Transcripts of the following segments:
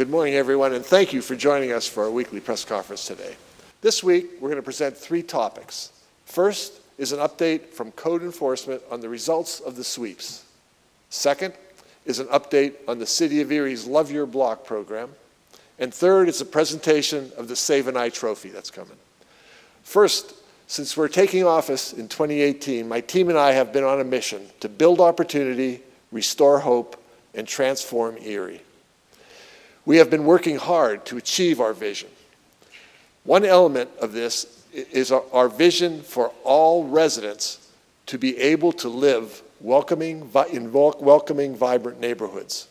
Good morning, everyone, and thank you for joining us for our weekly press conference today. This week, we're going to present 3 topics. First is an update from code enforcement on the results of the sweeps. Second is an update on the City of Erie's Love Your Block program. And third is a presentation of the Save an Eye trophy that's coming. First, since we're taking office in 2018, my team and I have been on a mission to build opportunity, restore hope, and transform Erie. We have been working hard to achieve our vision. One element of this is our vision for all residents to be able to live welcoming, vibrant neighborhoods.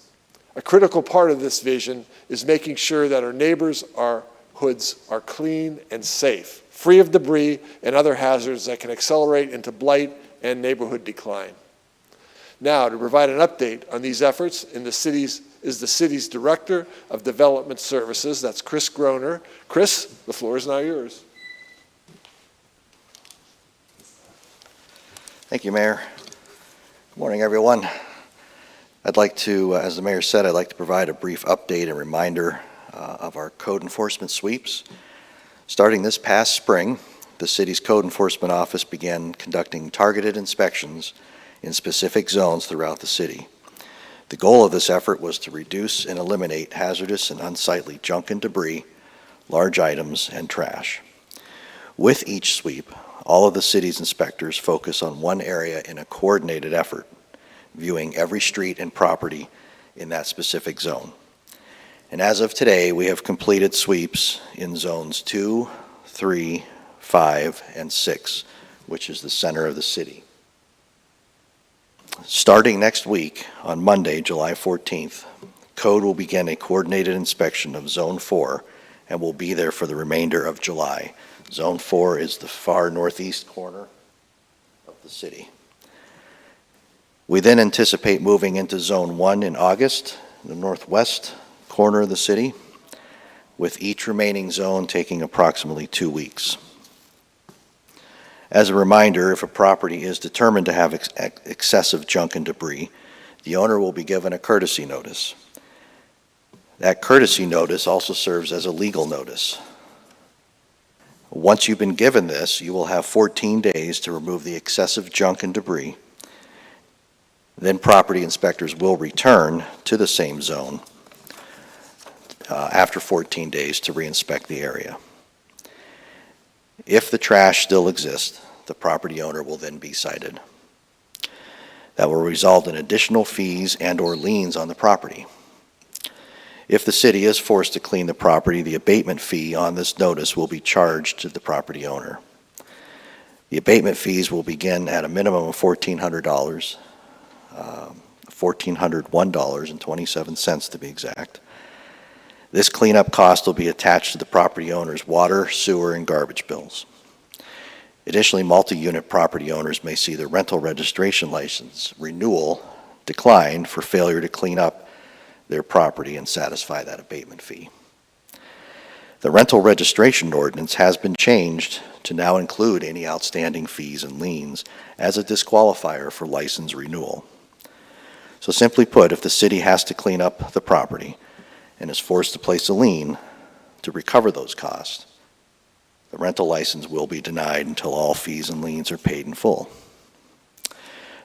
A critical part of this vision is making sure that our neighbors' hoods are clean and safe, free of debris and other hazards that can accelerate into blight and neighborhood decline. Now, to provide an update on these efforts is the city's Director of Development Services, that's Chris Groner. Chris, the floor is now yours. Thank you, Mayor. Good morning, everyone. I'd like to, as the Mayor said, I'd like to provide a brief update and reminder of our code enforcement sweeps. Starting this past spring, the city's code enforcement office began conducting targeted inspections in specific zones throughout the city. The goal of this effort was to reduce and eliminate hazardous and unsightly junk and debris, large items, and trash. With each sweep, all of the city's inspectors focus on one area in a coordinated effort, viewing every street and property in that specific zone. And as of today, we have completed sweeps in zones 2, 3, 5, and 6, which is the center of the city. Starting next week, on Monday, July 14th, Code will begin a coordinated inspection of Zone 4 and will be there for the remainder of July. Zone 4 is the far northeast corner of the city. We then anticipate moving into Zone 1 in August, the northwest corner of the city, with each remaining zone taking approximately 2 weeks. As a reminder, if a property is determined to have excessive junk and debris, the owner will be given a courtesy notice. That courtesy notice also serves as a legal notice. Once you've been given this, you will have 14 days to remove the excessive junk and debris. Then property inspectors will return to the same zone after 14 days to reinspect the area. If the trash still exists, the property owner will then be cited. That will result in additional fees and/or liens on the property. If the city is forced to clean the property, the abatement fee on this notice will be charged to the property owner. The abatement fees will begin at a minimum of $1,400, $1,401.27 to be exact. This cleanup cost will be attached to the property owner's water, sewer, and garbage bills. Additionally, multi-unit property owners may see their rental registration license renewal decline for failure to clean up their property and satisfy that abatement fee. The rental registration ordinance has been changed to now include any outstanding fees and liens as a disqualifier for license renewal. So simply put, if the city has to clean up the property and is forced to place a lien to recover those costs, the rental license will be denied until all fees and liens are paid in full.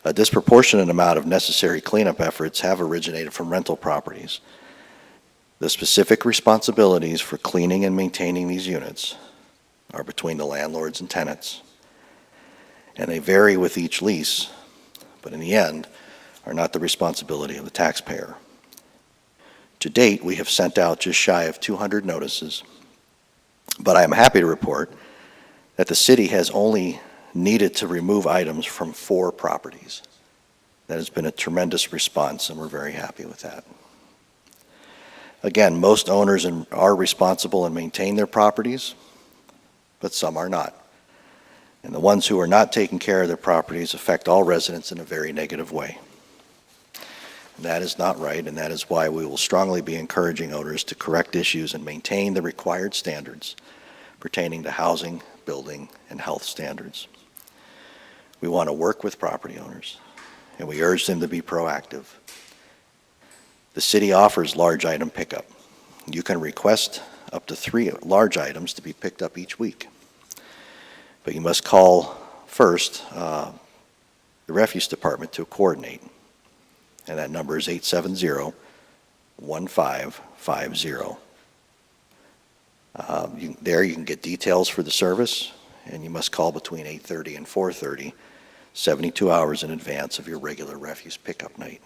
A disproportionate amount of necessary cleanup efforts have originated from rental properties. The specific responsibilities for cleaning and maintaining these units are between the landlords and tenants, and they vary with each lease, but in the end are not the responsibility of the taxpayer. To date, we have sent out just shy of 200 notices, but I am happy to report that the city has only needed to remove items from 4 properties. That has been a tremendous response, and we're very happy with that. Again, most owners are responsible and maintain their properties, but some are not. And the ones who are not taking care of their properties affect all residents in a very negative way. That is not right, and that is why we will strongly be encouraging owners to correct issues and maintain the required standards pertaining to housing, building, and health standards. We want to work with property owners, and we urge them to be proactive. The city offers large item pickup. You can request up to 3 large items to be picked up each week. But you must call first the refuse department to coordinate. And that number is 870-1550. There you can get details for the service, and you must call between 8:30 and 4:30, 72 hours in advance of your regular refuse pickup night.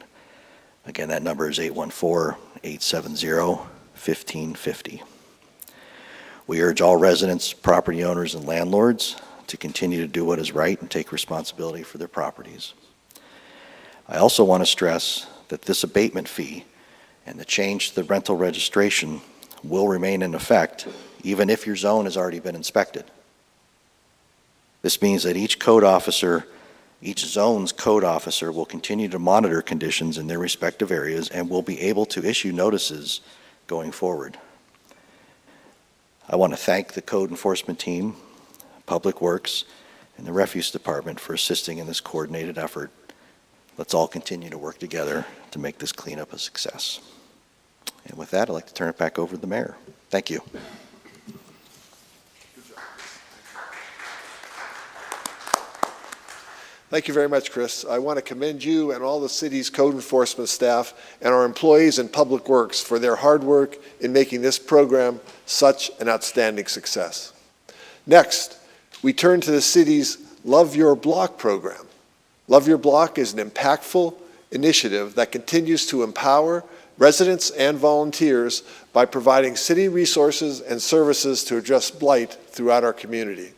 Again, that number is 814-870-1550. We urge all residents, property owners, and landlords to continue to do what is right and take responsibility for their properties. I also want to stress that this abatement fee and the change to the rental registration will remain in effect even if your zone has already been inspected. This means that each zone's code officer will continue to monitor conditions in their respective areas and will be able to issue notices going forward. I want to thank the code enforcement team, Public Works, and the Refuse Department for assisting in this coordinated effort. Let's all continue to work together to make this cleanup a success. And with that, I'd like to turn it back over to the mayor. Thank you. Thank you very much, Chris. I want to commend you and all the city's code enforcement staff and our employees in Public Works for their hard work in making this program such an outstanding success. Next, we turn to the city's Love Your Block program. Love Your Block is an impactful initiative that continues to empower residents and volunteers by providing city resources and services to address blight throughout our community.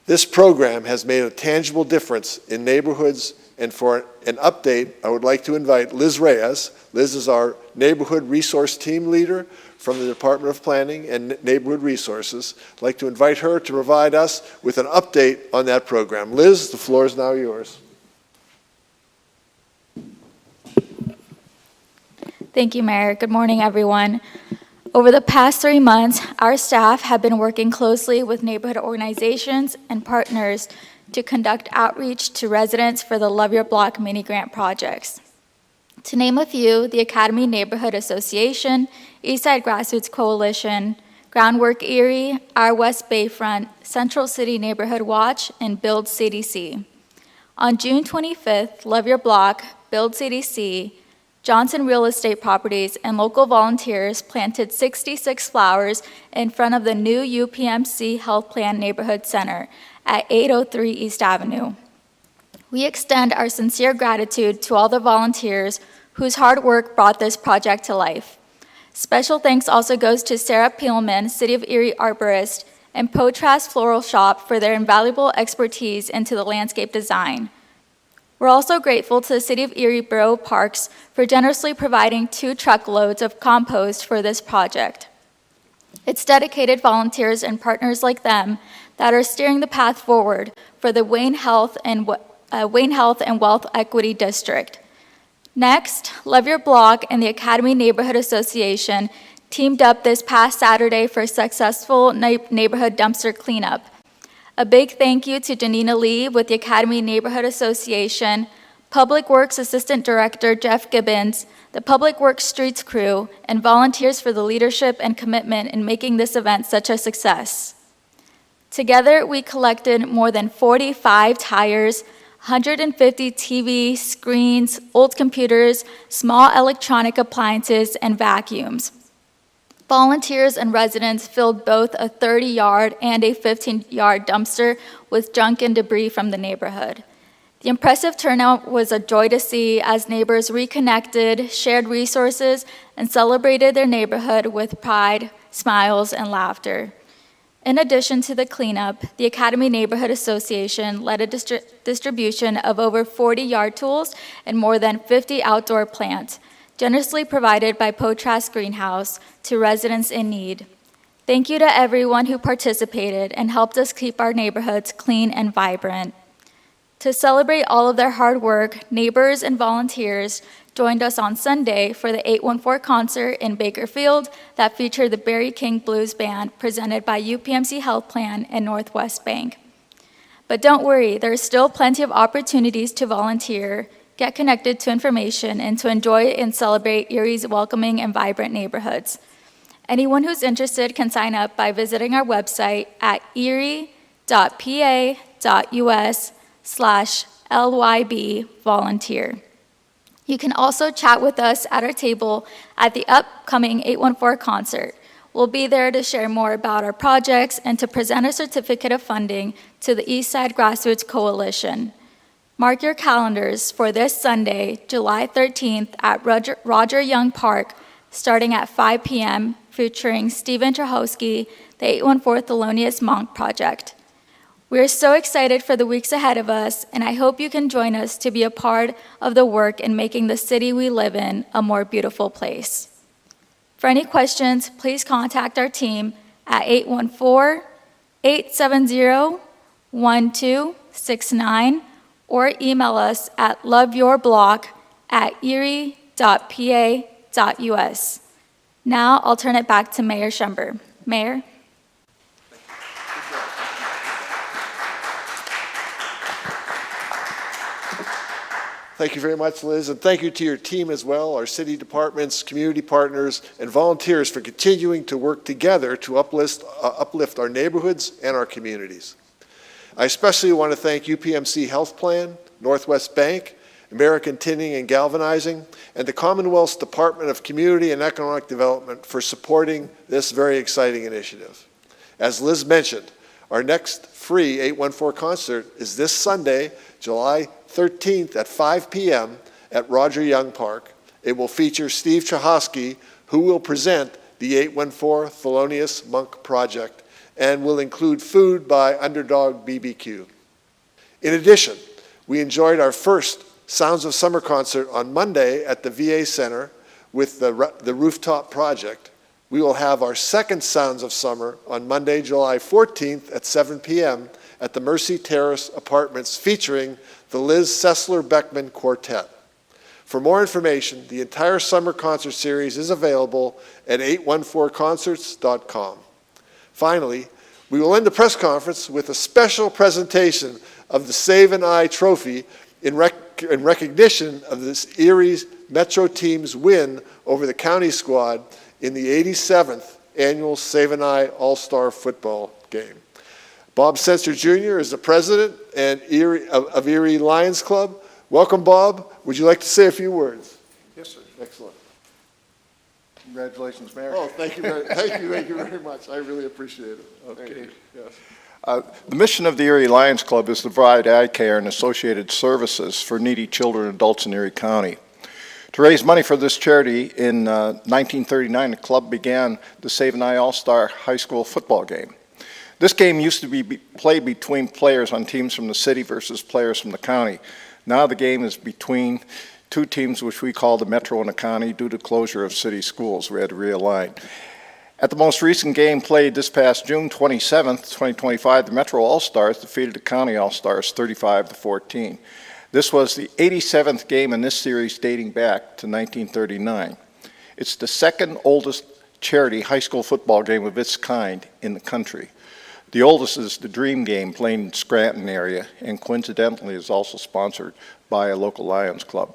This program has made a tangible difference in neighborhoods, and for an update, I would like to invite Liz Reyes. Liz is our Neighborhood Resource Team Leader from the Department of Planning and Neighborhood Resources. I'd like to invite her to provide us with an update on that program. Liz, the floor is now yours. Thank you, Mayor. Good morning, everyone. Over the past 3 months, our staff have been working closely with neighborhood organizations and partners to conduct outreach to residents for the Love Your Block mini grant projects. To name a few, the Academy Neighborhood Association, Eastside Grassroots Coalition, Groundwork Erie, Our West Bayfront, Central City Neighborhood Watch, and Build CDC. On June 25th, Love Your Block, Build CDC, Johnson Real Estate Properties, and local volunteers planted 66 flowers in front of the new UPMC Health Plan Neighborhood Center at 803 East Avenue. We extend our sincere gratitude to all the volunteers whose hard work brought this project to life. Special thanks also goes to Sarah Peelman, City of Erie arborist, and Potras Floral Shop for their invaluable expertise into the landscape design. We're also grateful to the City of Erie Borough Parks for generously providing 2 truckloads of compost for this project. It's dedicated volunteers and partners like them that are steering the path forward for the Wayne Health and Wealth Equity District. Next, Love Your Block and the Academy Neighborhood Association teamed up this past Saturday for a successful neighborhood dumpster cleanup. A big thank you to Janina Lee with the Academy Neighborhood Association, Public Works Assistant Director Jeff Gibbons, the Public Works Streets crew, and volunteers for the leadership and commitment in making this event such a success. Together, we collected more than 45 tires, 150 TV screens, old computers, small electronic appliances, and vacuums. Volunteers and residents filled both a 30-yard and a 15-yard dumpster with junk and debris from the neighborhood. The impressive turnout was a joy to see as neighbors reconnected, shared resources, and celebrated their neighborhood with pride, smiles, and laughter. In addition to the cleanup, the Academy Neighborhood Association led a distribution of over 40 yard tools and more than 50 outdoor plants, generously provided by Potras Greenhouse to residents in need. Thank you to everyone who participated and helped us keep our neighborhoods clean and vibrant. To celebrate all of their hard work, neighbors and volunteers joined us on Sunday for the 814 concert in Bakerfield that featured the Barry King Blues Band presented by UPMC Health Plan and Northwest Bank. But don't worry, there are still plenty of opportunities to volunteer, get connected to information, and to enjoy and celebrate Erie's welcoming and vibrant neighborhoods. Anyone who's interested can sign up by visiting our website at erie.pa.us/LYB volunteer. You can also chat with us at our table at the upcoming 814 concert. We'll be there to share more about our projects and to present a certificate of funding to the Eastside Grassroots Coalition. Mark your calendars for this Sunday, July 13th at Roger Young Park, starting at 5 p.m., featuring Stephen Trahowski, the 814 Thelonious Monk Project. We're so excited for the weeks ahead of us, and I hope you can join us to be a part of the work in making the city we live in a more beautiful place. For any questions, please contact our team at 814-870-1269 or email us at loveyourblock@erie.pa.us. Now I'll turn it back to Mayor Schember. Mayor? Thank you very much, Liz, and thank you to your team as well, our city departments, community partners, and volunteers for continuing to work together to uplift our neighborhoods and our communities. I especially want to thank UPMC Health Plan, Northwest Bank, American Tinning and Galvanizing, and the Commonwealth's Department of Community and Economic Development for supporting this very exciting initiative. As Liz mentioned, our next free 814 concert is this Sunday, July 13th at 5 p.m. at Roger Young Park. It will feature Steve Trahowski, who will present the 814 Thelonious Monk Project, and will include food by Underdog BBQ. In addition, we enjoyed our first Sounds of Summer concert on Monday at the VA Center with the Rooftop Project. We will have our second Sounds of Summer on Monday, July 14th at 7 p.m. at the Mercy Terrace Apartments featuring the Liz Sessler-Beckman Quartet. For more information, the entire summer concert series is available at 814concerts.com. Finally, we will end the press conference with a special presentation of the Save an Eye Trophy in recognition of this Erie's Metro team's win over the county squad in the 87th annual Save an Eye All-Star Football game. Bob Senser Jr. is the president of Erie Lions Club. Welcome, Bob. Would you like to say a few words? Yes, sir. Excellent. Congratulations, Mayor. Oh, thank you very much. I really appreciate it. Okay. Yes. The mission of the Erie Lions Club is to provide eye care and associated services for needy children and adults in Erie County. To raise money for this charity, in 1939, the club began the Save an Eye All-Star High School football game. This game used to be played between players on teams from the city versus players from the county. Now the game is between two teams which we call the Metro and the county due to closure of city schools. We had to realign. At the most recent game played this past June 27th, 2025, the Metro All-Stars defeated the County All-Stars 35-14. This was the 87th game in this series dating back to 1939. It's the second oldest charity high school football game of its kind in the country. The oldest is the Dream Game, played in Scranton area, and coincidentally is also sponsored by a local Lions club.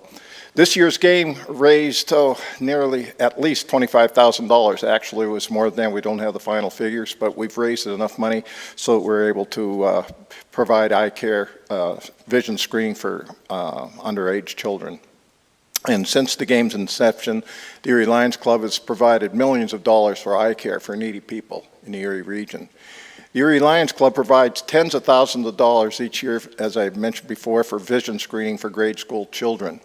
This year's game raised nearly at least $25,000. Actually, it was more than that. We don't have the final figures, but we've raised enough money so that we're able to provide eye care, vision screening for underage children. And since the game's inception, the Erie Lions Club has provided millions of dollars for eye care for needy people in the Erie region. The Erie Lions Club provides tens of thousands of dollars each year, as I mentioned before, for vision screening for grade school children.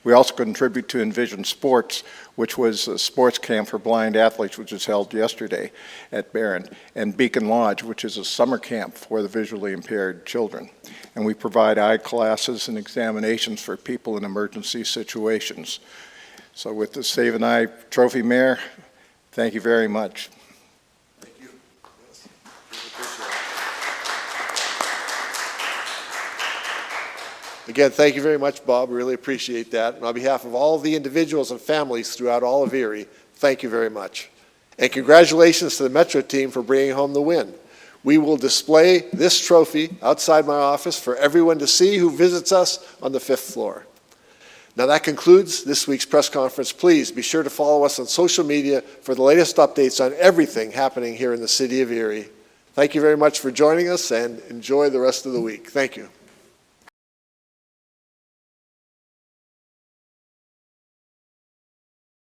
We also contribute to Envision Sports, which was a sports camp for blind athletes, which was held yesterday at Barron, and Beacon Lodge, which is a summer camp for the visually impaired children. And we provide eye classes and examinations for people in emergency situations. So with the Save an Eye Trophy, Mayor, thank you very much. Again, thank you very much, Bob. We really appreciate that. And on behalf of all the individuals and families throughout all of Erie, thank you very much. And congratulations to the Metro team for bringing home the win. We will display this trophy outside my office for everyone to see who visits us on the 5th floor. Now that concludes this week's press conference. Please be sure to follow us on social media for the latest updates on everything happening here in the city of Erie. Thank you very much for joining us, and enjoy the rest of the week. Thank you.